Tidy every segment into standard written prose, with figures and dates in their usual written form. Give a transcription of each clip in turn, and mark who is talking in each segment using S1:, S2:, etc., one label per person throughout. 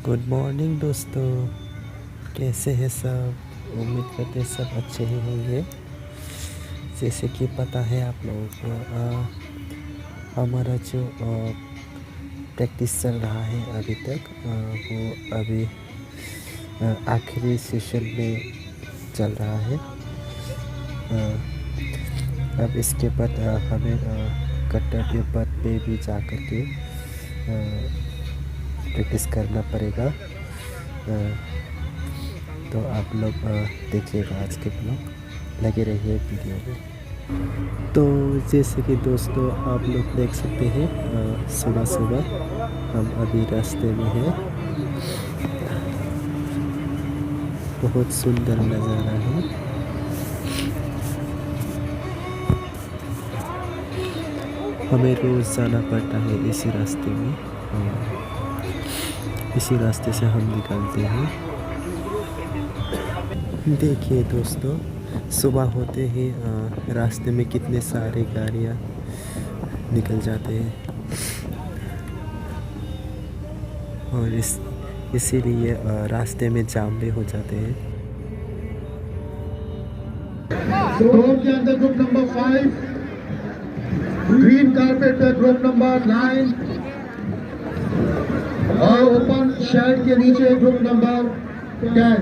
S1: Good morning दोस्तों, कैसे हैं सब। उम्मीद करते सब अच्छे ही होंगे। जैसे कि पता है आप लोगों को हमारा जो प्रैक्टिस चल रहा है अभी तक, वो अभी आखिरी सेशन में चल रहा है। अब इसके बाद हमें कर्तव्य पथ पे भी जा कर के प्रैक्टिस करना पड़ेगा। तो आप लोग देखिएगा आज के ब्लॉग, लगे रहिए वीडियो में। तो जैसे कि दोस्तों आप लोग देख सकते हैं, सुबह सुबह हम अभी रास्ते में हैं। बहुत सुंदर नज़ारा है। हमें रोज़ जाना पड़ता है इसी रास्ते में, इसी रास्ते से हम निकलते हैं। देखिए दोस्तों, सुबह होते ही रास्ते में कितने सारे गाड़ियाँ निकल जाते हैं, और इसीलिए रास्ते में जाम भी हो जाते हैं।
S2: रोड के अंदर ग्रुप नंबर 5, ग्रीन कारपेट पे ग्रुप नंबर 9, और ओपन शेड के नीचे ग्रुप नंबर 10।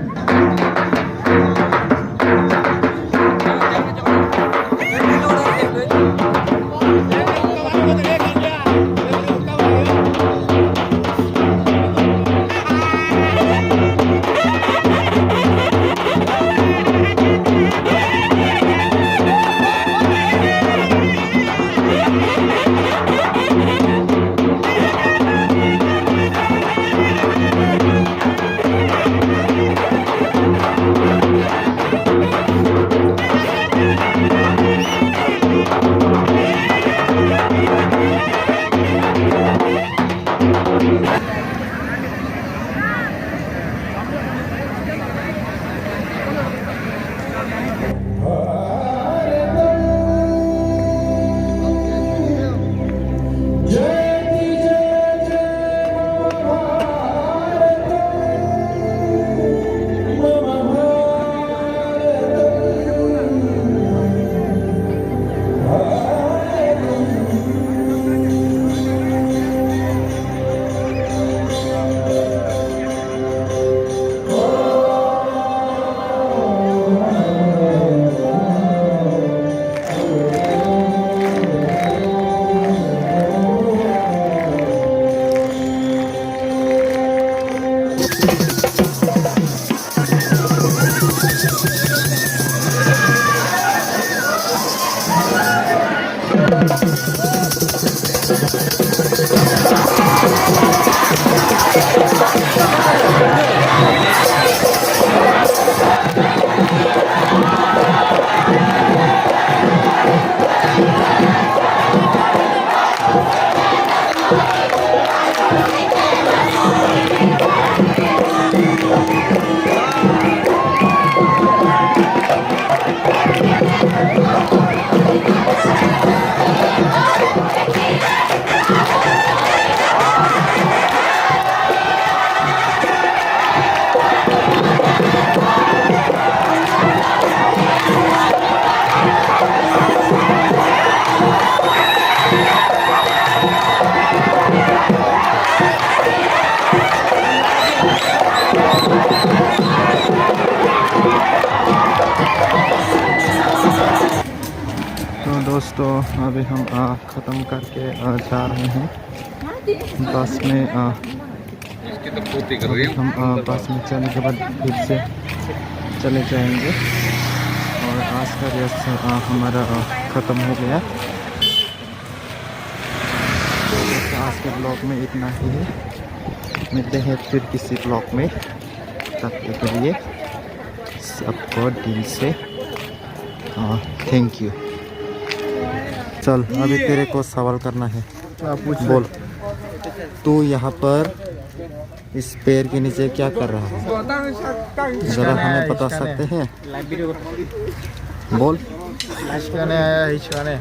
S3: दोस्तों अभी हम ख़त्म करके जा रहे हैं बस में। हम बस में चलने के बाद फिर से चले जाएंगे, और आज का रेस हमारा ख़त्म हो गया। तो आज के ब्लॉग में इतना ही है, मिलते हैं फिर किसी ब्लॉग में। तब के लिए सबको दिल से थैंक यू। चल अभी तेरे को सवाल करना है, बोल। तू यहाँ पर इस पेड़ के नीचे क्या कर रहा है, जरा हमें बता सकते हैं? बोल।
S2: हिचकाने आया, हिचकाने।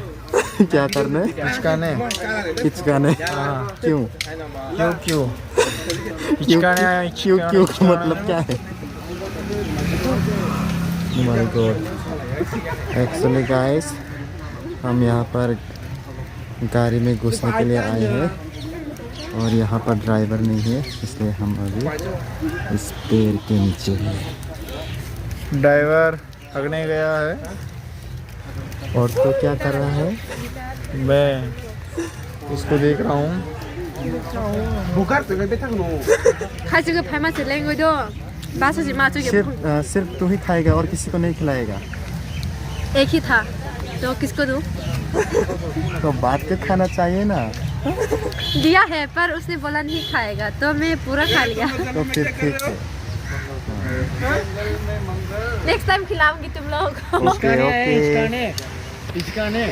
S3: क्या करने?
S2: हिचकाने।
S3: हिचकाने? क्यों?
S2: क्यों क्यों? हिचकाने आया,
S3: क्यों क्यों का मतलब क्या है? My God. एक्चुअली गाइस, हम यहाँ पर गाड़ी में घुसने के लिए आए हैं और यहाँ पर ड्राइवर नहीं है, इसलिए हम अभी इस पेड़ के नीचे हैं।
S2: ड्राइवर अगने गया है।
S3: और तो क्या कर रहा है?
S2: मैं उसको देख रहा हूँ।
S4: खाइचुके फाइमा से लेंगे दो बासो जी माचो के
S3: सिर्फ तू ही खाएगा और किसी को नहीं खिलाएगा?
S4: एक ही था तो किसको दूं?
S3: तो बात के खाना चाहिए ना।
S4: दिया है पर उसने बोला नहीं खाएगा तो मैं पूरा खा लिया।
S3: तो फिर ठीक है।
S4: नेक्स्ट टाइम खिलाऊंगी तुम लोगों को।
S3: Okay okay.
S2: हिचकाने।